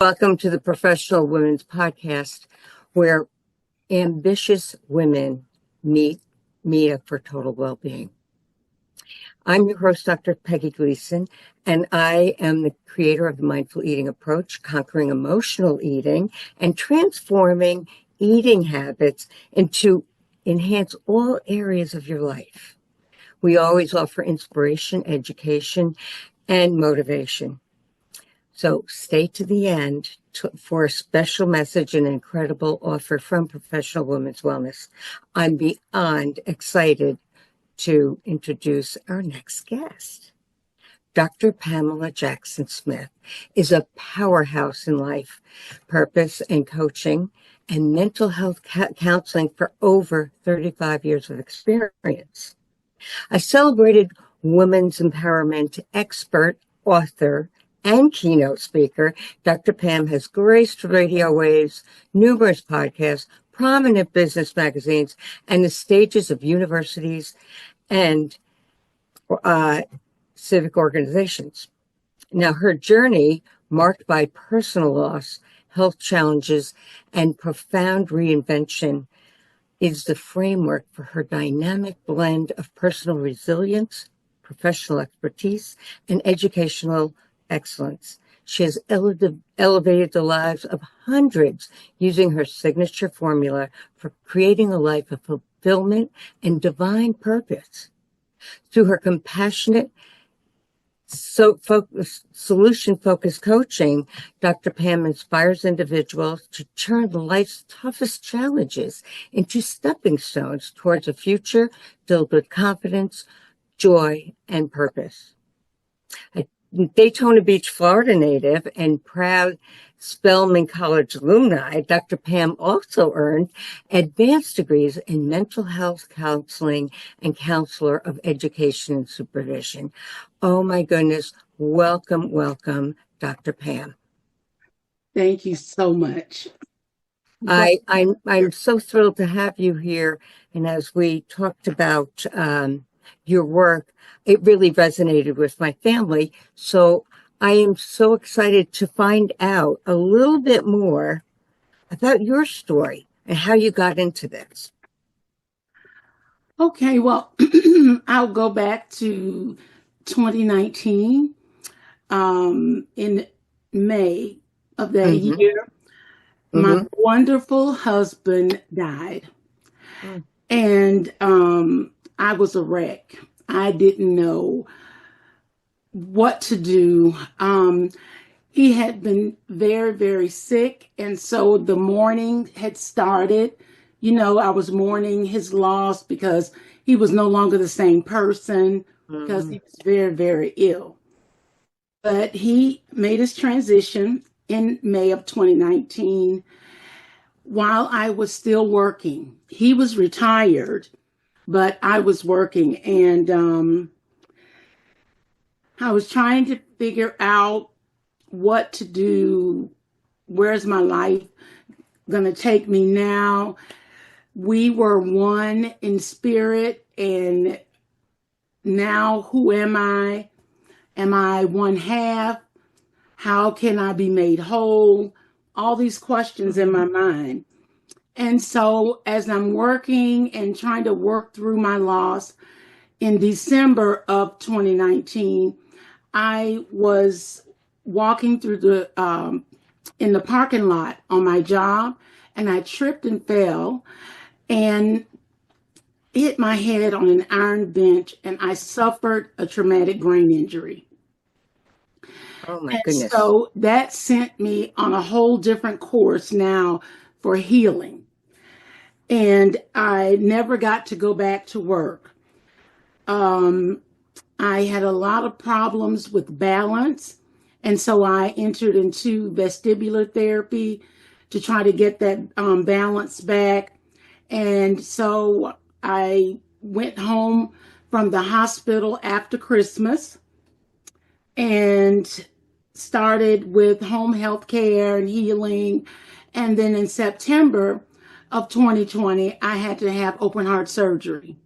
Welcome to the Professional Women's Podcast, where ambitious women meet Mia for total well-being. I'm your host, Dr. Peggy Gleason, and I am the creator of the Mindful Eating Approach, Conquering Emotional Eating, and transforming eating habits to enhance all areas of your life. We always offer inspiration, education, and motivation. So stay to the end for a special message and an incredible offer from Professional Women's Wellness. I'm beyond excited to introduce our next guest. Dr. Pamela Jackson Smith is a powerhouse in life, purpose, and coaching, and mental health counseling for over 35 years of experience. A celebrated women's empowerment expert, author, and keynote speaker, Dr. Pam has graced radio waves, numerous podcasts, prominent business magazines, and the stages of universities and civic organizations. Now, her journey, marked by personal loss, health challenges, and profound reinvention, is the framework for her dynamic blend of personal resilience, professional expertise, and educational excellence. She has elevated the lives of hundreds using her signature formula for creating a life of fulfillment and divine purpose. Through her compassionate, solution-focused coaching, Dr. Pam inspires individuals to turn life's toughest challenges into stepping stones towards a future filled with confidence, joy, and purpose. Daytona Beach, Florida native and proud Spelman College alumni, Dr. Pam also earned advanced degrees in mental health counseling and counselor of education and supervision. Oh my goodness. Welcome, Dr. Pam. Thank you so much. I'm so thrilled to have you here. And as we talked about your work, it really resonated with my family. So I am so excited to find out a little bit more about your story and how you got into this. Okay, well, I'll go back to 2019. In May of that year, my wonderful husband died. And I was a wreck. I didn't know what to do. He had been very, very sick. And so the mourning had started. You know, I was mourning his loss because he was no longer the same person because he was very, very ill. But he made his transition in May of 2019 while I was still working. He was retired, but I was working, and I was trying to figure out what to do. Where's my life going to take me now? We were one in spirit, and now who am I? Am I one half? How can I be made whole? All these questions in my mind. And so as I'm working and trying to work through my loss, in December of 2019, I was walking through in the parking lot on my job, and I tripped and fell and hit my head on an iron bench, and I suffered a traumatic brain injury. Oh my goodness. So that sent me on a whole different course now for healing. And I never got to go back to work. I had a lot of problems with balance. And so I entered into vestibular therapy to try to get that balance back. And so I went home from the hospital after Christmas and started with home health care and healing. And then in September of 2020, I had to have open heart surgery.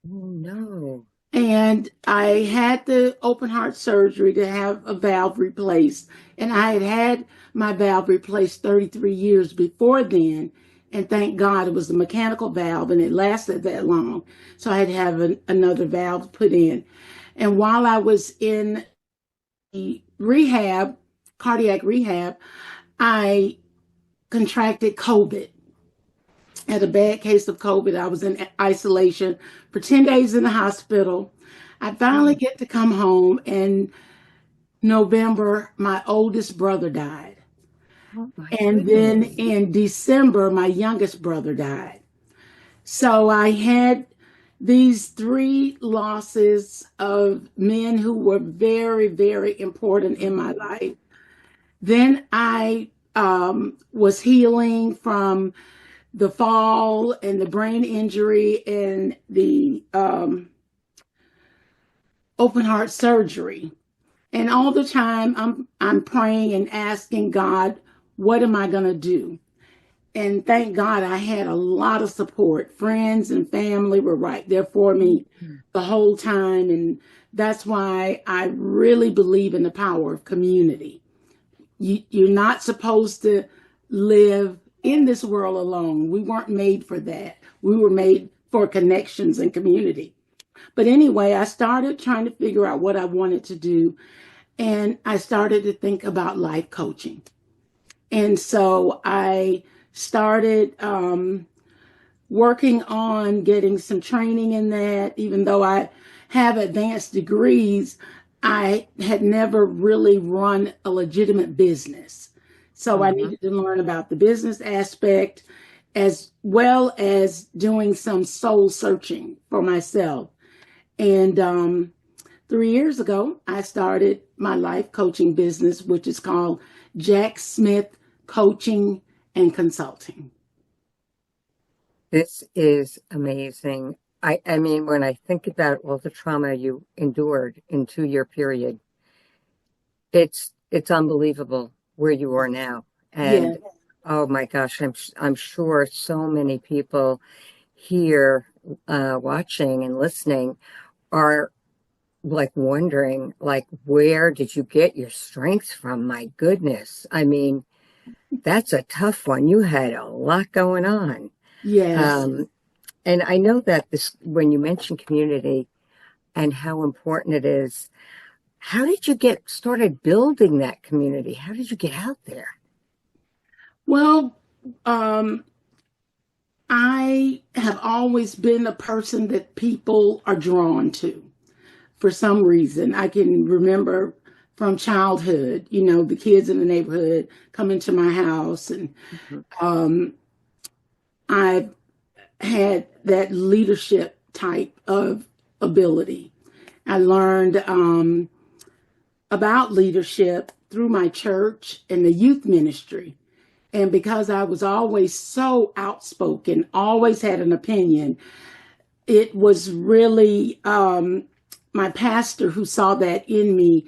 Oh, no. And I had the open heart surgery to have a valve replaced. And I had had my valve replaced 33 years before then. And thank God it was a mechanical valve and it lasted that long. So I had to have another valve put in. And while I was in the rehab, cardiac rehab, I contracted COVID. Had a bad case of COVID. I was in isolation for 10 days in the hospital. I finally get to come home. In November, my oldest brother died. Oh my And goodness. then in December, my youngest brother died. So I had these three losses of men who were very, very important in my life. Then I was healing from the fall and the brain injury and the open heart surgery. And all the time I'm praying and asking God, what am I going to do? And thank God I had a lot of support. Friends and family were right there for me the whole time. And that's why I really believe in the power of community. You're not supposed to live in this world alone. We weren't made for that. We were made for connections and community. But anyway, I started trying to figure out what I wanted to do. And I started to think about life coaching. And so I started working on getting some training in that. Even though I have advanced degrees, I had never really run a legitimate business. So I needed to learn about the business aspect as well as doing some soul searching for myself. And 3 years ago, I started my life coaching business, which is called Jack Smith Coaching and Consulting. This is amazing. I mean, when I think about all the trauma you endured in 2 year period, it's unbelievable where you are now. And Yeah. oh my gosh, I'm sure so many people here watching and listening are like wondering, like, where did you get your strength from? My goodness. I mean, that's a tough one. You had a lot going on. Yes. And I know that this, when you mention community and how important it is, how did you get started building that community? How did you get out there? Well, I have always been a person that people are drawn to for some reason. I can remember from childhood, the kids in the neighborhood coming to my house, and I had that leadership type of ability. I learned about leadership through my church and the youth ministry. And because I was always so outspoken, always had an opinion, it was really my pastor who saw that in me,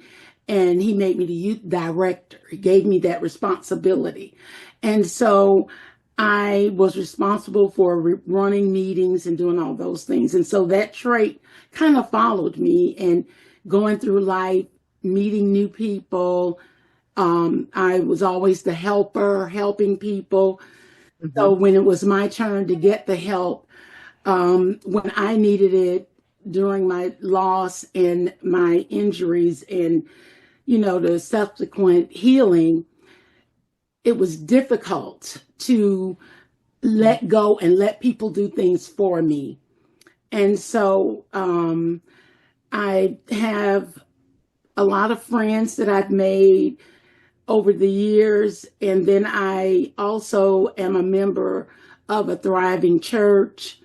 and he made me the youth director. He gave me that responsibility. And so I was responsible for running meetings and doing all those things. And so that trait kind of followed me, and going through life, meeting new people. I was always the helper, helping people. So when it was my turn to get the help, when I needed it during my loss and my injuries and, the subsequent healing, it was difficult to let go and let people do things for me. And so I have a lot of friends that I've made over the years. And then I also am a member of a thriving church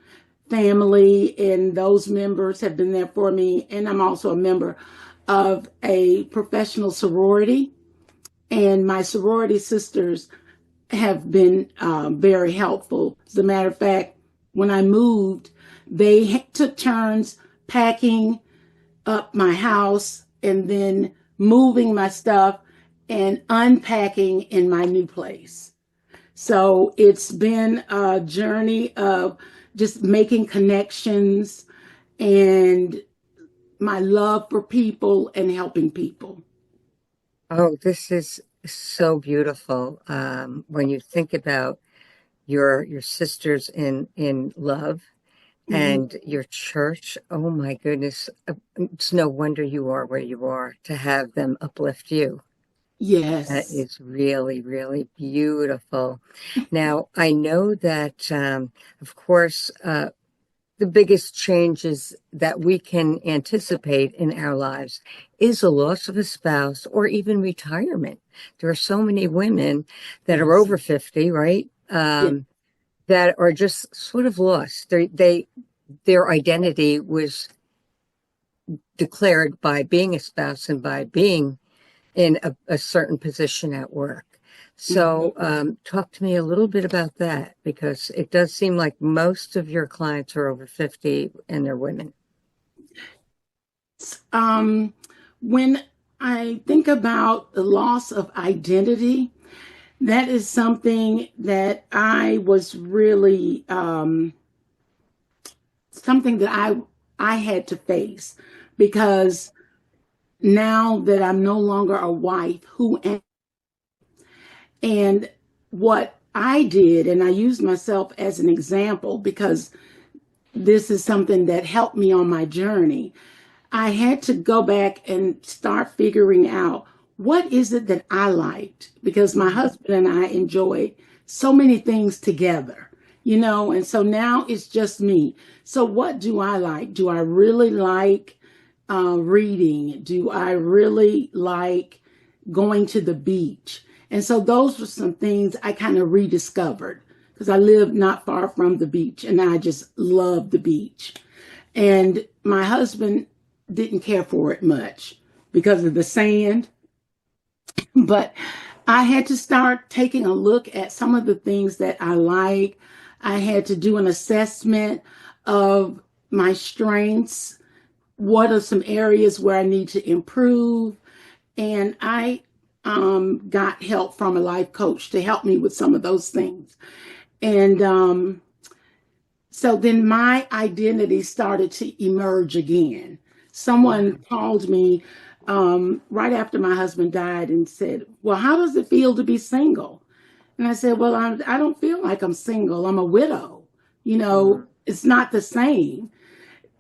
family, and those members have been there for me. And I'm also a member of a professional sorority, and my sorority sisters have been very helpful. As a matter of fact, when I moved, they took turns packing up my house and then moving my stuff and unpacking in my new place. So it's been a journey of just making connections and my love for people and helping people. Oh, this is so beautiful. When you think about your sisters in love Mhm. and your church, oh my goodness, it's no wonder you are where you are to have them uplift you. That Yes. is really, really beautiful. Now, I know that, of course, the biggest changes that we can anticipate in our lives is a loss of a spouse or even retirement. There are so many women that are Yes. over 50, right? Yeah. That are just sort of lost. Their identity was declared by being a spouse and by being in a certain position at work. So, Mhm. talk to me a little bit about that because it does seem like most of your clients are over 50 and they're women. Um, when I think about the loss of identity, that is something that I was really something that I had to face because now that I'm no longer a wife, who am and what I did, and I use myself as an example because this is something that helped me on my journey. I had to go back and start figuring out what is it that I liked because my husband and I enjoyed so many things together, and so now it's just me. So what do I like? Do I really like reading? Do I really like going to the beach? And so those were some things I kind of rediscovered because I live not far from the beach and I just love the beach. And my husband didn't care for it much because of the sand. But I had to start taking a look at some of the things that I like. I had to do an assessment of my strengths. What are some areas where I need to improve? And I got help from a life coach to help me with some of those things. And so then my identity started to emerge again. Someone called me right after my husband died and said, "Well, how does it feel to be single?" And I said, "Well, I don't feel like I'm single. I'm a widow. Mm. It's not the same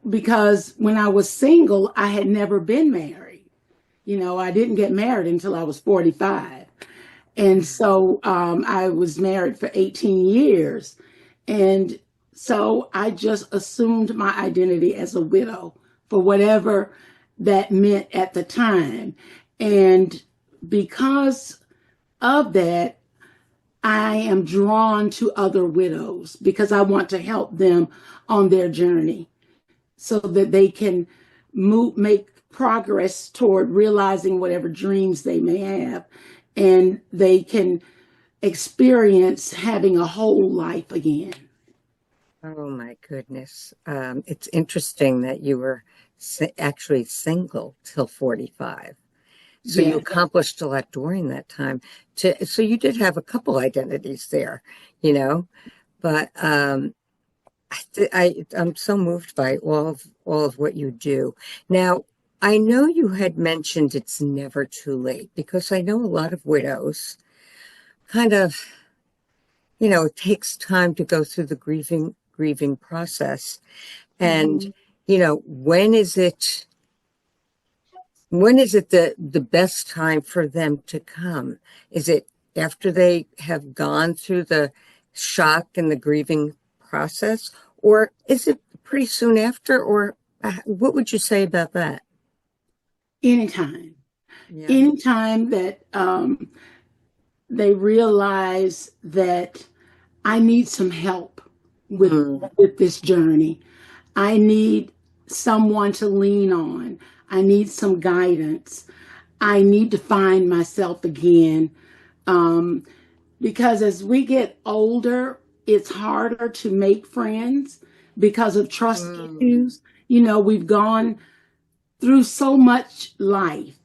because when I was single, I had never been married. I didn't get married until I was 45. And so I was married for 18 years. And so I just assumed my identity as a widow for whatever that meant at the time. And because of that, I am drawn to other widows because I want to help them on their journey so that they can make progress toward realizing whatever dreams they may have and they can experience having a whole life again. Oh my goodness. It's interesting that you were actually single till 45. So you Yes. accomplished a lot during that time. So you did have a couple identities there, you know, but I'm so moved by all of what you do. Now, I know you had mentioned it's never too late because I know a lot of widows kind of, it takes time to go through the grieving process. And, Mhm. when is it the best time for them to come? Is it after they have gone through the shock and the grieving process, or is it pretty soon after? Or what would you say about that? Anytime. Yeah. Anytime that they realize that I need some help with Mm. with this journey. I need someone to lean on. I need some guidance. I need to find myself again. Um, because as we get older, it's harder to make friends because of trust Mm. issues. We've gone through so much life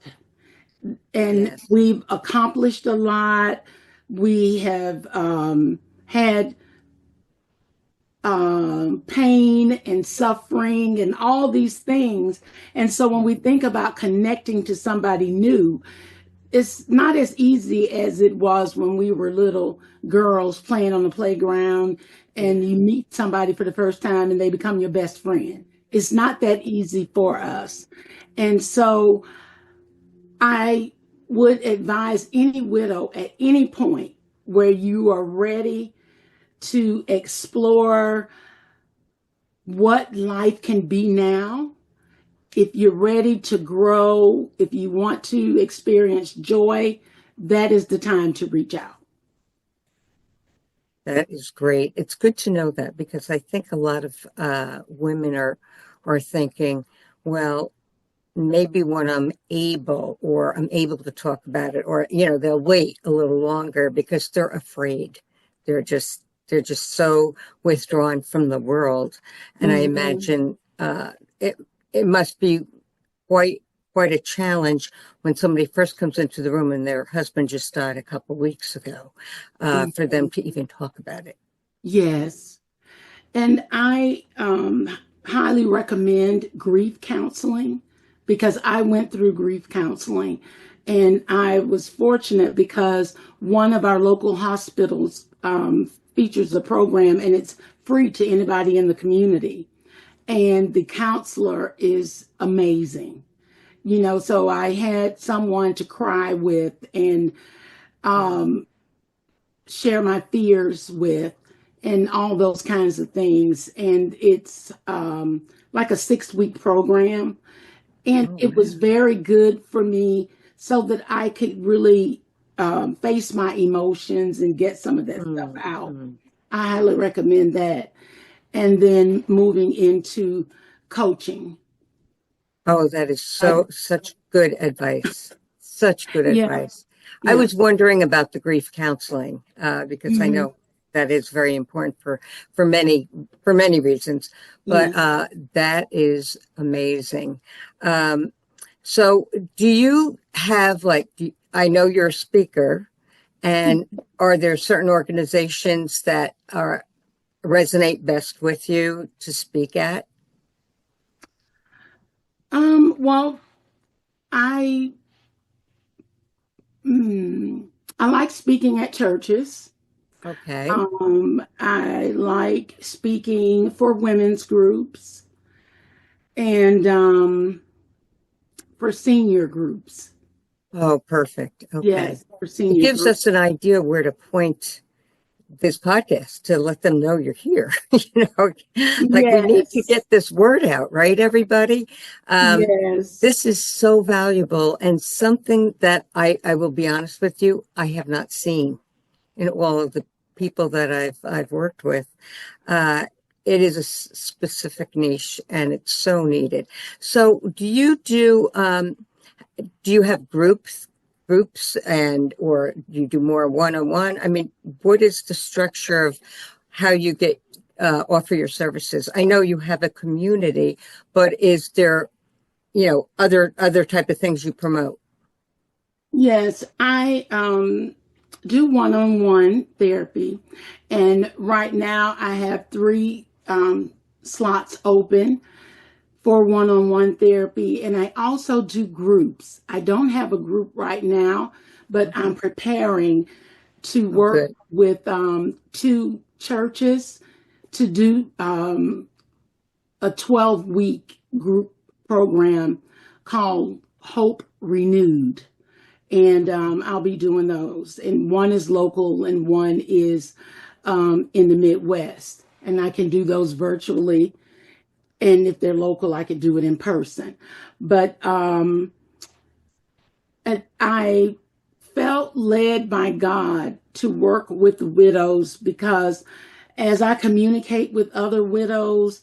and Yes. we've accomplished a lot. We have had pain and suffering and all these things. And so when we think about connecting to somebody new, it's not as easy as it was when we were little girls playing on the playground and you meet somebody for the first time and they become your best friend. It's not that easy for us. And so I would advise any widow at any point where you are ready to explore what life can be now. If you're ready to grow, if you want to experience joy, that is the time to reach out. That is great. It's good to know that, because I think a lot of women are thinking, well, maybe when I'm able to talk about it, or they'll wait a little longer because they're afraid. They're just so withdrawn from the world, and I imagine it must be quite a challenge when somebody first comes into the room and their husband just died a couple of weeks ago, for them to even talk about it. Yes. And I highly recommend grief counseling, because I went through grief counseling, and I was fortunate because one of our local hospitals features a program, and it's free to anybody in the community. And the counselor is amazing. So I had someone to cry with and share my fears with and all those kinds of things. And it's like a 6-week program. And it was very good for me so that I could really face my emotions and get some of that stuff out. I highly recommend that. And then moving into coaching. Oh, that is such good advice. Such good advice. Yeah. I was wondering about the grief counseling, because I know that is very important for many reasons, but that is amazing. So do you have, I know you're a speaker, and are there certain organizations that resonate best with you to speak at? Well, I like speaking at churches. Okay. I like speaking for women's groups and for senior groups. Oh, perfect. Okay. Yes, for senior It gives groups. us an idea where to point this podcast to let them know you're here. We need to get this word out, right, everybody? Yes. This is so valuable, and something that I will be honest with you, I have not seen in all of the people that I've worked with. It is a specific niche, and it's so needed. So do you have groups, and or do you do more one-on-one? I mean, what is the structure of how you get offer your services? I know you have a community, but is there other type of things you promote? Yes, I do one-on-one therapy, and right now I have 3 slots open for one-on-one therapy, and I also do groups. I don't have a group right now, but I'm preparing to work with 2 churches to do a 12-week group program called Hope Renewed. And I'll be doing those. And one is local and one is in the Midwest. And I can do those virtually. And if they're local, I could do it in person. But and I felt led by God to work with widows, because as I communicate with other widows,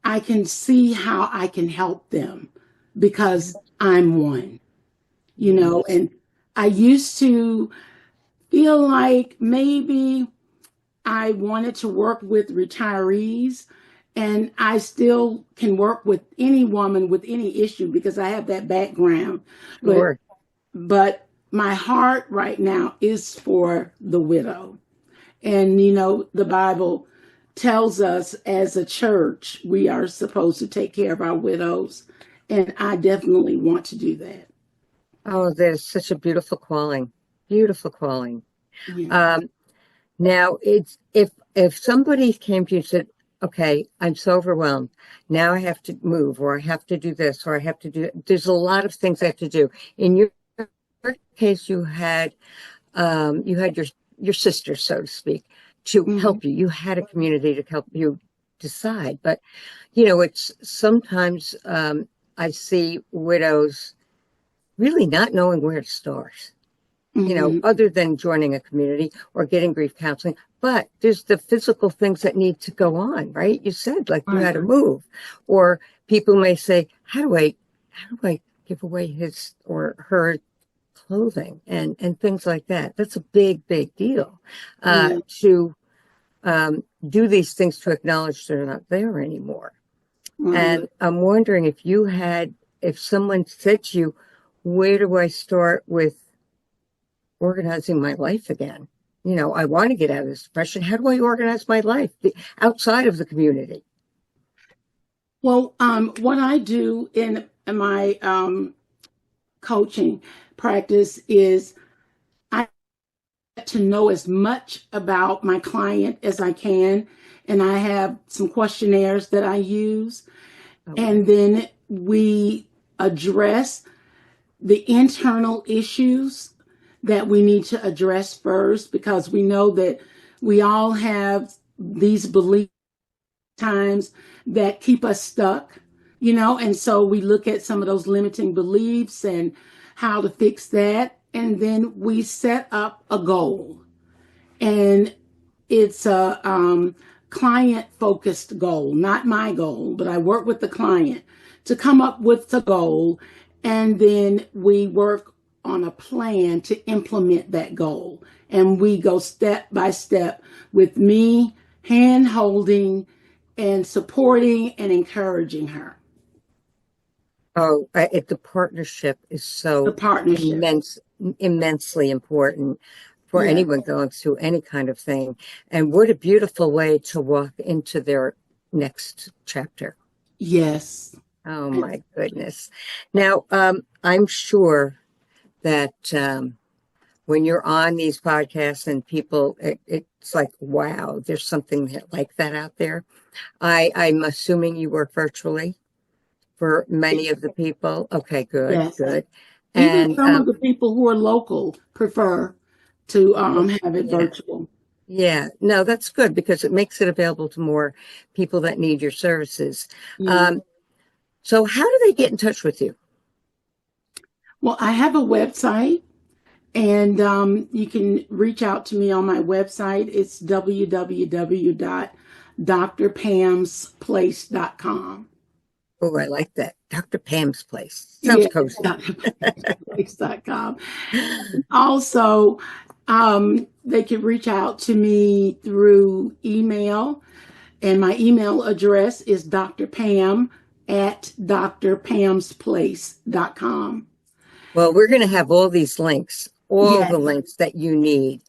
I can see how I can help them, because I'm one, and I used to feel like maybe I wanted to work with retirees, and I still can work with any woman with any issue because I have that background. Sure. But my heart right now is for the widow. And, the Bible tells us as a church we are supposed to take care of our widows, and I definitely want to do that. Oh, there's such a beautiful calling. Beautiful calling. Yeah. Now it's if somebody came to you and said, okay, I'm so overwhelmed. Now I have to move, or I have to do this, or I have to do, there's a lot of things I have to do. In your case, you had your sister, so to speak, to help you. You had a community to help you decide. But, it's sometimes I see widows really not knowing where to start, other than joining a community or getting grief counseling. But there's the physical things that need to go on, right? You said, like, you had to move. Or people may say, how do I give away his or her clothing and things like that? That's a big, big deal to do these things, to acknowledge they're not there anymore. And I'm wondering if someone said to you, where do I start with organizing my life again? I want to get out of this depression. How do I organize my life outside of the community? Well, what I do in my coaching practice is I get to know as much about my client as I can, and I have some questionnaires that I use, and then we address the internal issues that we need to address first, because we know that we all have these belief times that keep us stuck, and so we look at some of those limiting beliefs and how to fix that. And then we set up a goal, and it's a client focused goal, not my goal, but I work with the client to come up with the goal. And then we work on a plan to implement that goal. And we go step by step with me hand holding and supporting and encouraging her. Oh, the partnership is so immensely important for anyone going through any kind of thing. And what a beautiful way to walk into their next chapter. Yes. Oh, my goodness. Now, I'm sure that when you're on these podcasts and people, it's like, wow, there's something like that out there. I'm assuming you work virtually for many of the people. Okay, good, yes. Good. Even some of the people who are local prefer to have it virtual. Yeah, no, that's good, because it makes it available to more people that need your services. So how do they get in touch with you? Well, I have a website, and you can reach out to me on my website. It's www.drpamsplace.com. Oh, I like that. Dr. Pam's Place. Sounds cozy. drpamsplace.com. Also, they can reach out to me through email, and my email address is drpam@drpamsplace.com. Well, we're going to have all these links, the links that you need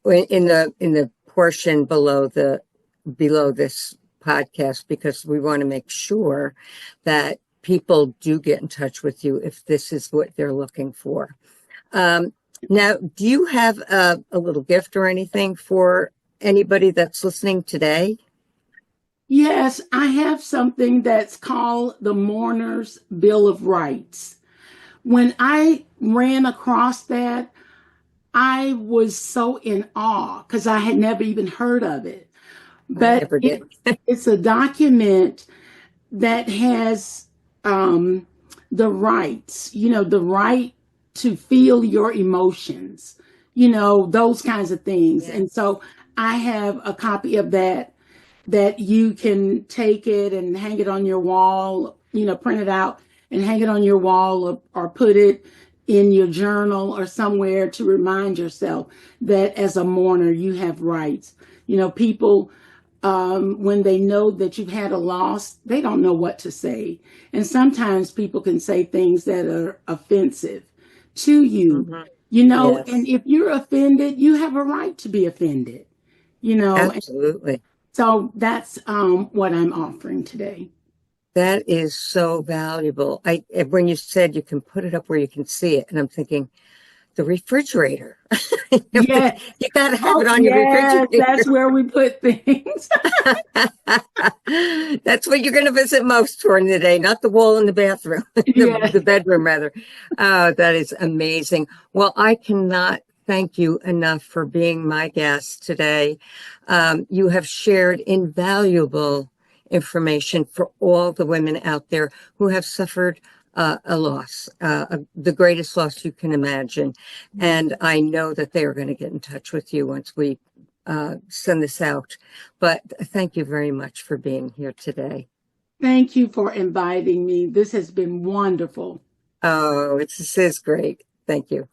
in the portion below this podcast, because we want to make sure that people do get in touch with you if this is what they're looking for. Now, do you have a little gift or anything for anybody that's listening today? Yes, I have something that's called the Mourner's Bill of Rights. When I ran across that, I was so in awe, because I had never even heard of it. But it's a document that has the rights, the right to feel your emotions, those kinds of things. Yeah. And so I have a copy of that you can take it and hang it on your wall, print it out and hang it on your wall, or put it in your journal or somewhere to remind yourself that as a mourner, you have rights. People, when they know that you've had a loss, they don't know what to say. And sometimes people can say things that are offensive to you, Yes. And if you're offended, you have a right to be offended, Absolutely. So that's what I'm offering today. That is so valuable. When you said you can put it up where you can see it, and I'm thinking, the refrigerator. Yes. You got to have Oh, it on your yes. refrigerator. That's where we put things. That's what you're going to visit most during the day, not the wall in the bathroom, Yes. the bedroom rather. Oh, that is amazing. Well, I cannot thank you enough for being my guest today. You have shared invaluable information for all the women out there who have suffered a loss, the greatest loss you can imagine. And I know that they are going to get in touch with you once we send this out. But thank you very much for being here today. Thank you for inviting me. This has been wonderful. Oh, this is great. Thank you.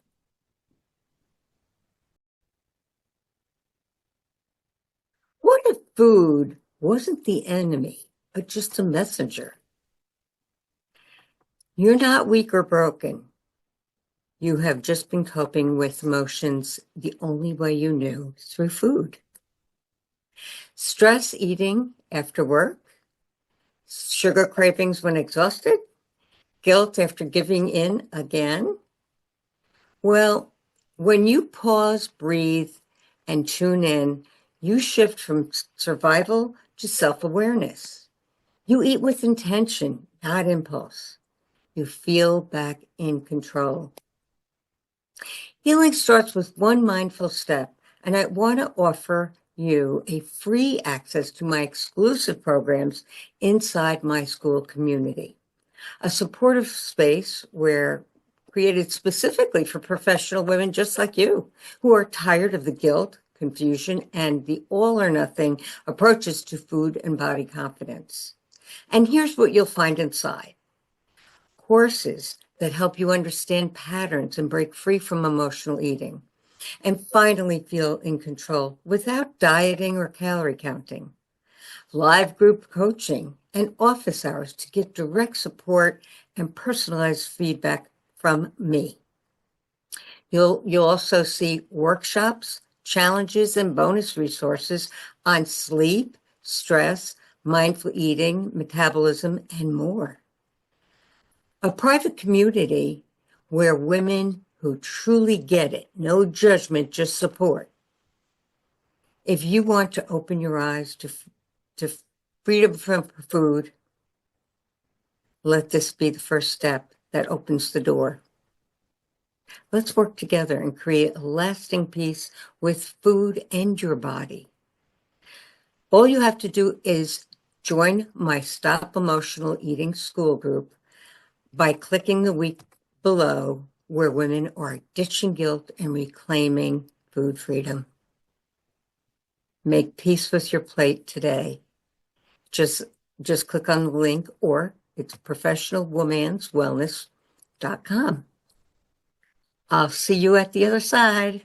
What if food wasn't the enemy, but just a messenger? You're not weak or broken. You have just been coping with emotions the only way you knew, through food. Stress eating after work, sugar cravings when exhausted, guilt after giving in again. Well, when you pause, breathe, and tune in, you shift from survival to self-awareness. You eat with intention, not impulse. You feel back in control. Healing starts with one mindful step, and I want to offer you a free access to my exclusive programs inside my school community. A supportive space where created specifically for professional women just like you, who are tired of the guilt, confusion, and the all or nothing approaches to food and body confidence. And here's what you'll find inside: courses that help you understand patterns and break free from emotional eating, and finally feel in control without dieting or calorie counting. Live group coaching and office hours to get direct support and personalized feedback from me. You'll also see workshops, challenges, and bonus resources on sleep, stress, mindful eating, metabolism, and more. A private community where women who truly get it, no judgment, just support. If you want to open your eyes to freedom from food, let this be the first step that opens the door. Let's work together and create a lasting peace with food and your body. All you have to do is join my Stop Emotional Eating School group by clicking the link below, where women are ditching guilt and reclaiming food freedom. Make peace with your plate today. Just click on the link, or it's professionalwomanswellness.com. I'll see you at the other side.